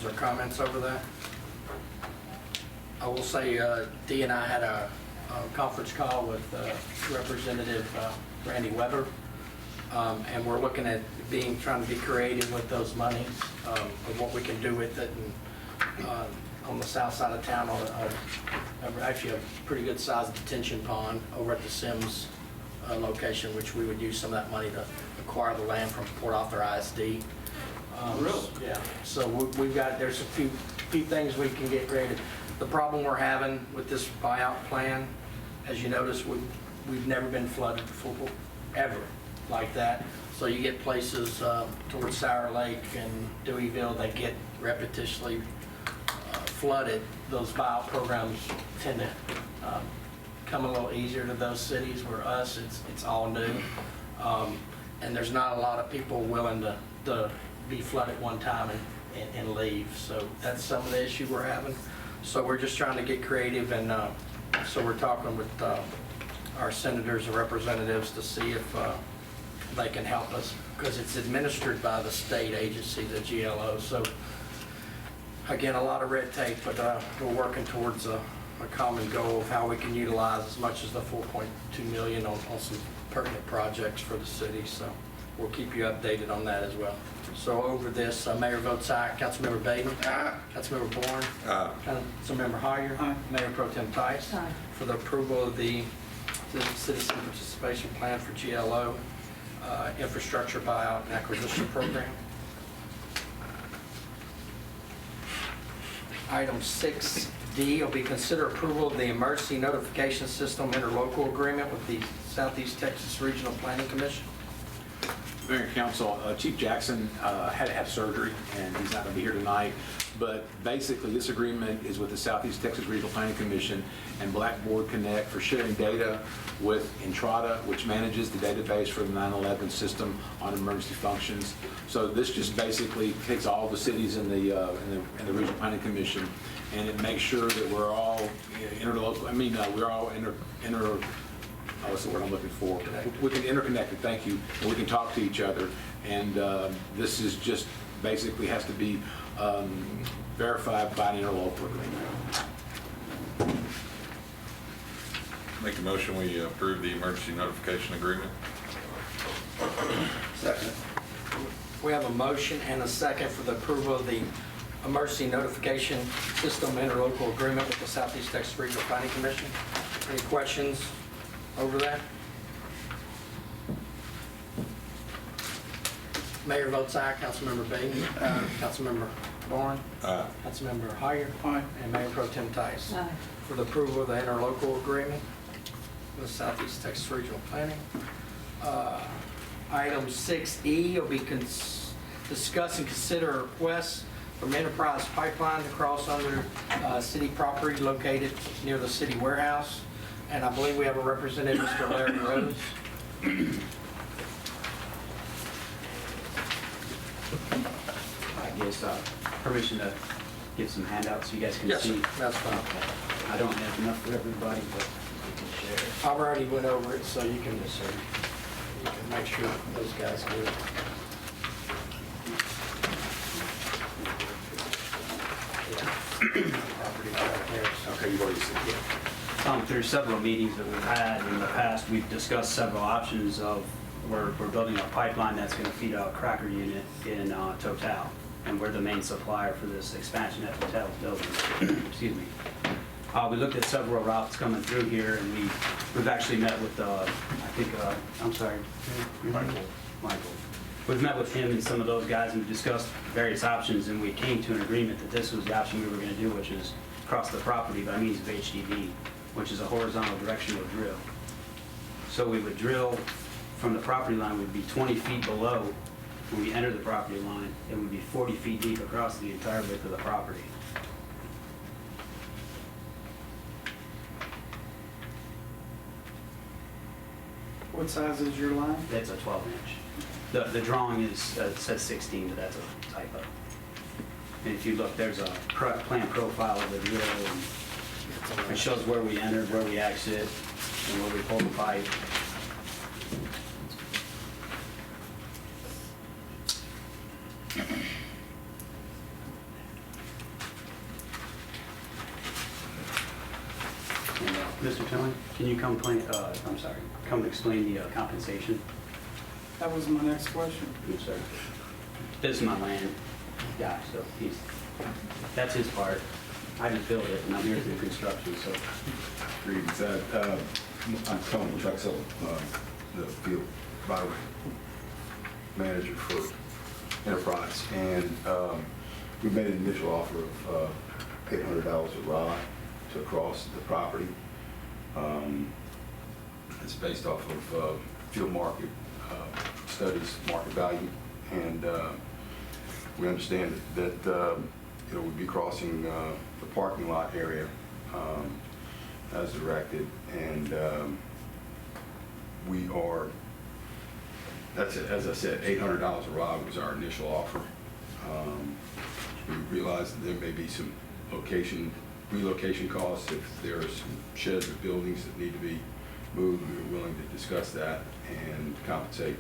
or comments over that? I will say Dee and I had a conference call with Representative Randy Weber, and we're looking at trying to be creative with those monies, and what we can do with it. And on the south side of town, actually a pretty good sized detention pond over at the Sims location, which we would use some of that money to acquire the land from Port Arthur ISD. Really? Yeah. So there's a few things we can get creative. The problem we're having with this buyout plan, as you notice, we've never been flooded before, ever like that. So you get places towards Sour Lake and Deweyville that get repetitiously flooded. Those buyout programs tend to come a little easier to those cities, where us, it's all new. And there's not a lot of people willing to be flooded one time and leave. So that's some of the issue we're having. So we're just trying to get creative, and so we're talking with our senators and representatives to see if they can help us, because it's administered by the state agency, the GLO. So again, a lot of red tape, but we're working towards a common goal of how we can utilize as much as the $4.2 million on some pertinent projects for the city. So we'll keep you updated on that as well. So over this, Mayor votes aye. Councilmember Baden? Aye. Councilmember Bourne? Aye. Councilmember Hoyer? Aye. Mayor Pro Tem Tice? Aye. For the approval of the Citizen Participation Plan for GLO, Infrastructure Buyout and Acquisition Program. Item 6D will be consider approval of the Emergency Notification System Interlocal Agreement with the Southeast Texas Regional Planning Commission. Mayor and Council, Chief Jackson had to have surgery, and he's not going to be here tonight. But basically, this agreement is with the Southeast Texas Regional Planning Commission and Blackboard Connect for sharing data with Entrada, which manages the database for the 9/11 system on emergency functions. So this just basically takes all the cities in the Regional Planning Commission, and it makes sure that we're all interlocal. I mean, we're all what's the word I'm looking for? We can interconnected, thank you, and we can talk to each other. And this is just basically has to be verified by an interlocal agreement. Make a motion, we approve the emergency notification agreement. Second. We have a motion and a second for the approval of the Emergency Notification System Interlocal Agreement with the Southeast Texas Regional Planning Commission. Any questions over that? Mayor votes aye. Councilmember Baden? Councilmember Bourne? Aye. Councilmember Hoyer? Aye. And Mayor Pro Tem Tice? Aye. For the approval of the interlocal agreement with Southeast Texas Regional Planning. Item 6E will be discuss and consider a request from Enterprise Pipeline to cross under city property located near the city warehouse. And I believe we have a representative, Mr. Larry Rose. I guess permission to give some handouts so you guys can Yes, see. sir. That's fine. I don't have enough for everybody, but we can share. I've already went over it, so you can make sure those guys do it. Property right there, so. Okay, you've already seen it. Through several meetings that we've had in the past, we've discussed several options of we're building a pipeline that's going to feed a cracker unit in Total, and we're the main supplier for this expansion that Total's building. Excuse me. We looked at several routes coming through here, and we've actually met with Michael. We've met with him and some of those guys and discussed various options, and we came to an agreement that this was the option we were going to do, which is cross the property by means of HDV, which is a horizontal directional drill. So we would drill from the property line, would be 20 feet below when we enter the property line. It would be 40 feet deep across the entire width of the property. What size is your line? That's a 12-inch. The drawing is it says 16, but that's a typo. And if you look, there's a plan profile of the drill, and it shows where we entered, where we exit, and where we pull the pipe. Mr. Tillman, can you come explain the compensation? That was my next question. Yes, sir. This is my land guy, so that's his part. I just built it, and I'm here to do construction, so. Greetings. I'm Tony Drexel, the field right manager for Enterprise, and we made an initial offer of $800 a rod to cross the property. It's based off of field market studies, market value, and we understand that we'd be crossing the parking lot area as directed, and we are, that's it, as I said, $800 a rod was our initial offer. We realized that there may be some relocation costs if there are some sheds or buildings that need to be moved. We were willing to discuss that and compensate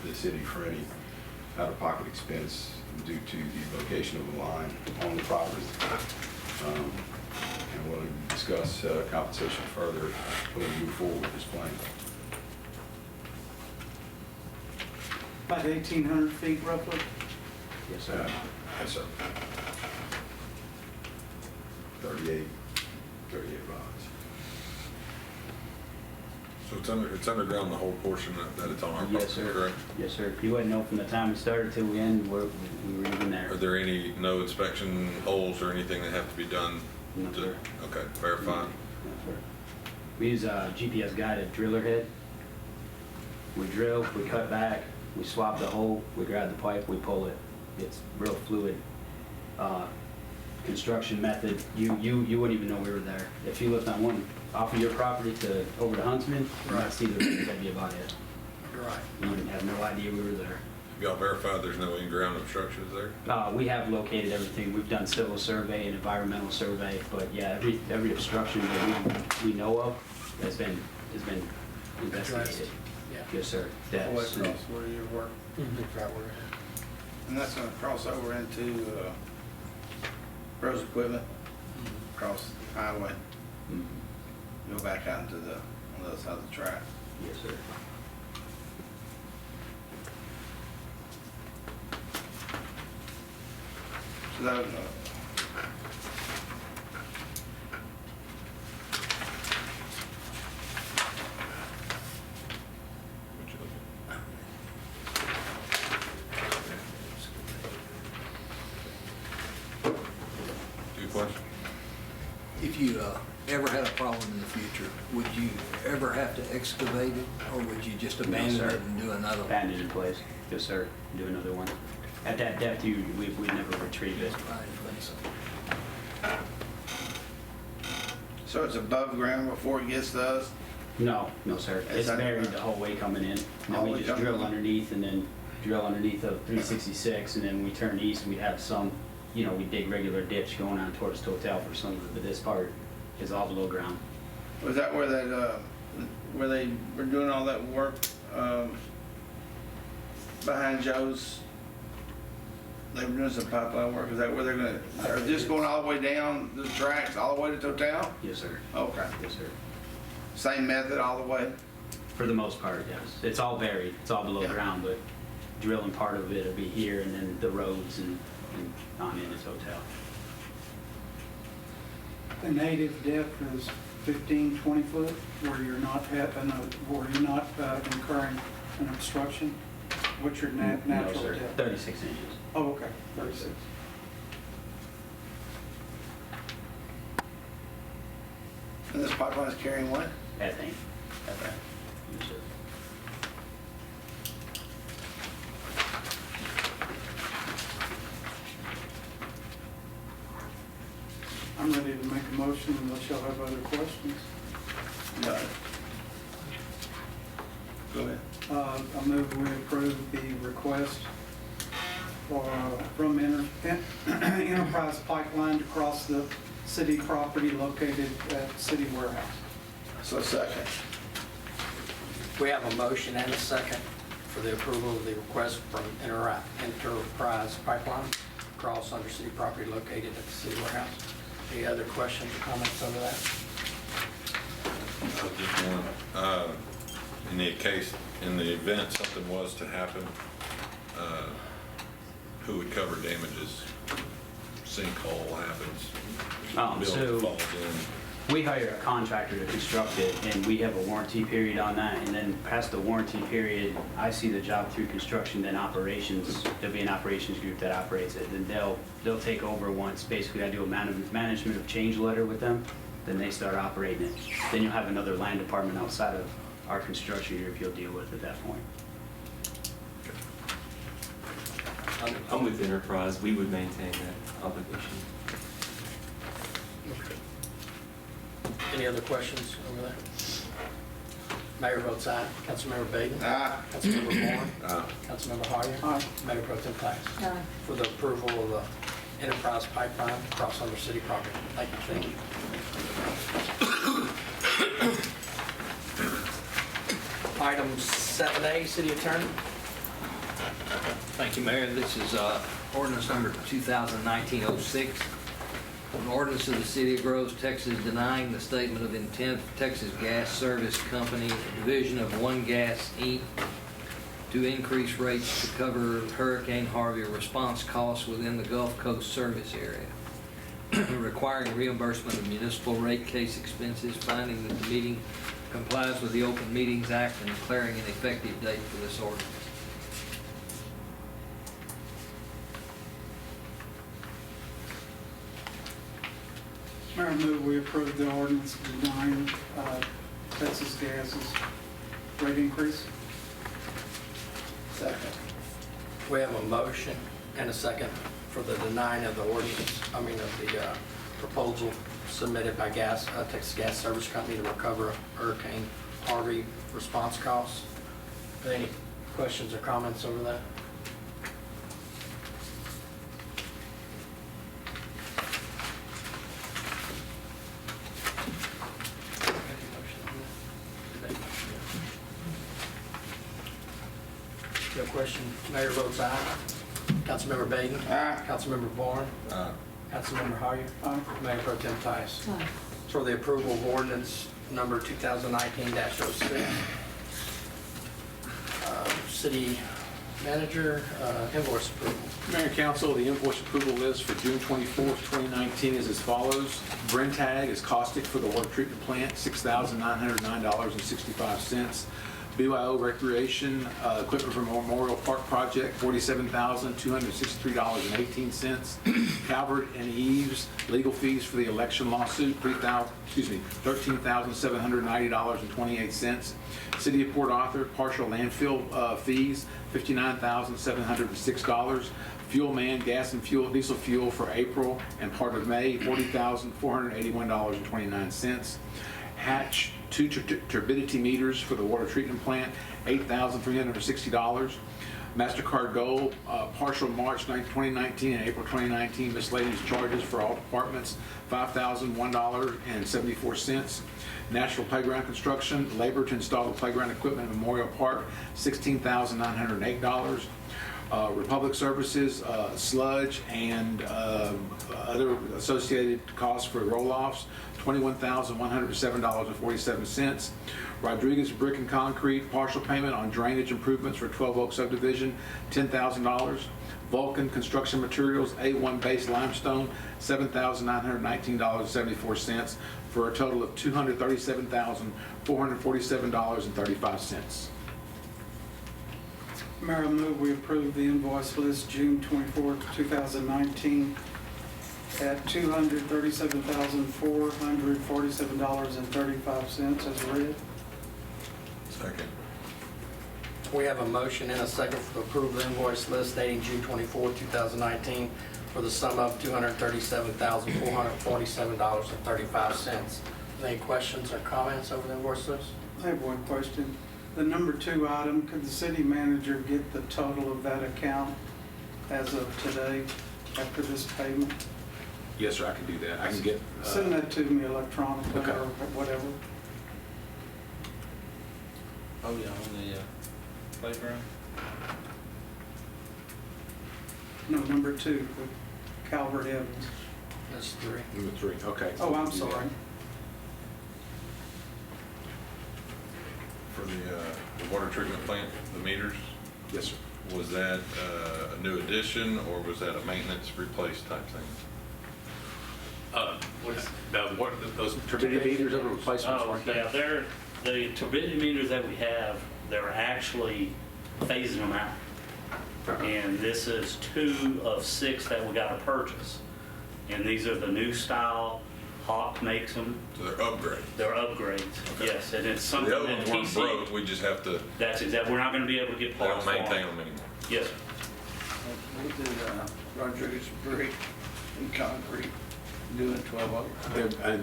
the city for any out-of-pocket expense due to the location of the line on the property. And willing to discuss compensation further when we move forward with this plan. About 1,800 feet roughly. Yes, sir. Yes, sir. 38 rods. So it's underground the whole portion that it's on our Yes, property, sir. correct? Yes, sir. You wouldn't know from the time we started till we end, we were even there. Are there any no inspection holes or anything that have to be done? No, sir. Okay, verify. No, sir. We use a GPS guided driller head. We drill, we cut back, we swap the hole, we grab the pipe, we pull it. It's real fluid. Construction method, you wouldn't even know we were there. If you lived on one off of your property to over to Huntsman, you might see the rings, that'd be about it. You're right. You wouldn't have no idea we were there. Have y'all verified there's no in-ground obstructions there? We have located everything. We've done civil survey and environmental survey, but yeah, every obstruction that we know of has been investigated. Yeah. Yes, sir. All the way That's, across where you work. Right where it And that's gonna cross over into Rose Equipment, across the highway, Mhm. go back out into on the other side of the track. Yes, sir. So that, Good question. If you ever had a problem in the future, would you ever have to excavate it, or would you just abandon sir. it and do another one? Abandoned in place. Yes, sir. Do another one. At that depth, we'd never retrieve it. I didn't think so. so it's above ground before it gets to us? No, sir. It's It's buried underground. the whole way coming in. And All then the we way just coming drill in. underneath and then drill underneath of 366, and then when we turn east, we have some, we dig regular ditch going on towards Total for some of it, but this part is all below ground. Was that where that, where they were doing all that work, behind Joe's? They were doing some pipeline work, is that where they're gonna, are just going all the way down the tracks, all the way to Total? Yes, sir. Okay, Yes, sir. same method all the way? For the most part, yes. It's all buried. It's all below Yeah. ground, but drilling part of it will be here, and then the roads and on in this hotel. The native depth is 15, 20 foot, where you're not incurring an obstruction. What's your No, natural sir. depth? 36 inches. Oh, okay, 36. And this pipeline is carrying what? Ethane. Okay. Yes, sir. I'm ready to make a motion unless y'all have other questions. Got it. Go ahead. I move we approve the request from Enterprise Pipeline to cross the city property located at City Warehouse. So second. We have a motion and a second for the approval of the request from Enterprise Pipeline across under city property located at the city warehouse. Any other questions or comments over that? Just one, in the event something was to happen, who would cover damages? Sinkhole happens, building So falls in. we hire a contractor to construct it, and we have a warranty period on that, and then past the warranty period, I see the job through construction, then operations, there'll be an operations group that operates it, then they'll take over once, basically I do a management of change letter with them, then they start operating it. Then you'll have another land department outside of our construction group you'll deal with at that point. I'm with Enterprise, we would maintain that obligation. Any other questions over there? Mayor votes aye. Councilmember Baden? Aye. Councilmember Moore? Councilmember Hoyer? Aye. Mayor Pro Tem Tice? Aye. For the approval of the Enterprise Pipeline across under city property. Thank you. Item 7A, City Attorney. Thank you, Mayor. This is ordinance number 2019-06. An ordinance of the City of Groves, Texas, denying the statement of intent of Texas Gas Service Company, division of One Gas, Inc., to increase rates to cover Hurricane Harvey response costs within the Gulf Coast service area, requiring reimbursement of municipal rate case expenses, finding that the meeting complies with the Open Meetings Act, and declaring an effective date for this ordinance. Mayor, I move we approve the ordinance denying Texas Gas's rate increase. Second. We have a motion and a second for the denying of the ordinance, of the proposal submitted by Texas Gas Service Company to recover Hurricane Harvey response costs. Are there any questions or comments over that? No question. Mayor votes aye. Councilmember Baden? Aye. Councilmember Bourne? Councilmember Hoyer? Aye. Mayor Pro Tem Tice? Aye. For the approval of ordinance number 2019-06. City manager, invoice approval. Mayor and Council, the invoice approval list for June 24th, 2019 is as follows. Brentag is caustic for the water treatment plant, $6,909.65. BYO Recreation Equipment for Memorial Park Project, $47,263.18. Calvert and Eves legal fees for the election lawsuit, $13,790.28. City of Port Arthur partial landfill fees, $59,706. Fuel man, gas and fuel, diesel fuel for April and part of May, $40,481.29. Hatch 2 turbidity meters for the water treatment plant, $8,360. MasterCard Gold, partial March 2019 and April 2019 miscellaneous charges for all departments, $5,001.74. National Playground Construction, labor to install the playground equipment at Memorial Park, $16,908. Republic Services, sludge and other associated costs for roll-offs, $21,107.47. Rodriguez Brick and Concrete, partial payment on drainage improvements for 12 Oak Subdivision, $10,000. Vulcan Construction Materials, A1 Base Limestone, $7,919.74, for a total of $237,447.35. Mayor, I move we approve the invoice list June 24th, 2019 at $237,447.35 as read. Second. We have a motion and a second to approve the invoice list dating June 24, 2019 for the sum of $237,447.35. Any questions or comments over the invoice list? I have one question. The number 2 item, could the city manager get the total of that account as of today after this payment? Yes, sir, I can do that. I can get... Send that to me electronically Okay. or whatever. Oh, yeah, on the playground? No, number 2, with Calvert Evans. That's 3. Number 3, okay. Oh, I'm Do that. sorry. the water treatment plant, the meters, Yes, sir. was that a new addition or was that a maintenance replace type thing? Those turbidity meters are replacements, Oh, aren't they? yeah, the turbidity meters that we have, they're actually phasing them out. And this is 2 of 6 that we got to purchase. And these are the new style. Hawk makes them. So they're upgrades. They're upgrades, yes. And it's something The other that ones weren't broke, TC, we just have to, that's exactly, we're not going to be able to get they parts don't for maintain them. them anymore. Yes, sir. What did Rodriguez brick and concrete do in 12 Oaks?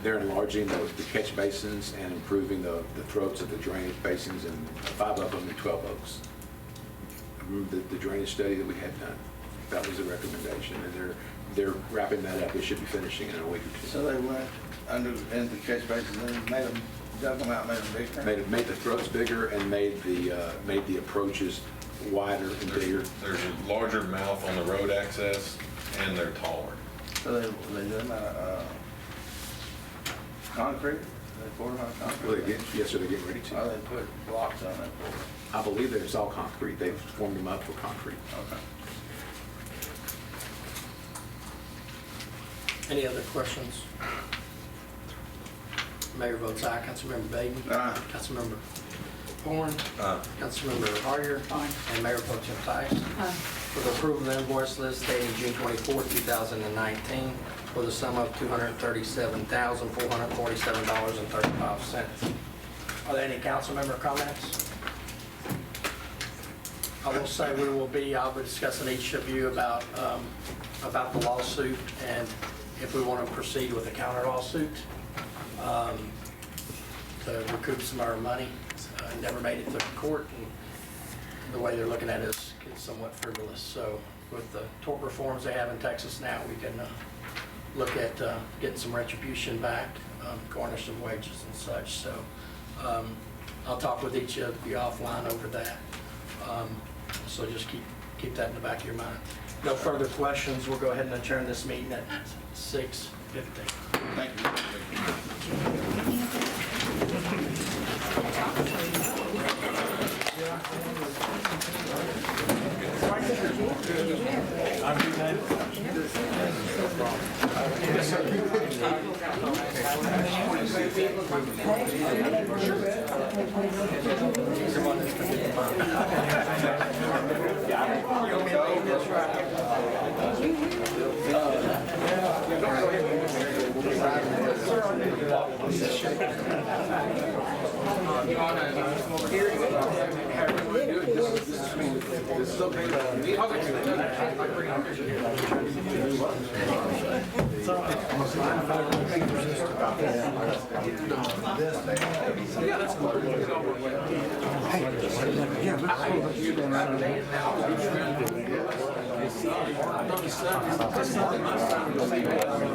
They're enlarging the catch basins and improving the throats of the drainage basins, and 5 of them in 12 Oaks. The drainage study that we had done, that was the recommendation, and they're wrapping that up. They should be finishing in a week or 2. So they went under, into the catch basins and made them, dug them out, made them bigger? Made the throats bigger and made the approaches wider and bigger. There's a larger mouth on the road access and they're taller. So they do them out of concrete? They poured them out of Well, concrete? yes, sir, they're getting ready Or to. they put blocks on it? I believe that it's all concrete. They've formed them up for concrete. Okay. Any other questions? Mayor votes aye. Councilmember Baden? Aye. Councilmember Horn? Aye. Councilmember Harrier? And Mayor Pro Tem Tice? For the approval of the invoice list dating June 24, 2019, for the sum of $237,447.35. Are there any council member comments? I will say I'll be discussing each of you about the lawsuit and if we want to proceed with a counter lawsuit to recoup some of our money. Never made it to court, and the way they're looking at it is somewhat frivolous. So with the tort reforms they have in Texas now, we can look at getting some retribution back, garnish some wages and such. So I'll talk with each of you offline over that. So just keep that in the back of your mind. No further questions. We'll go ahead and adjourn this meeting at 6:50. Thank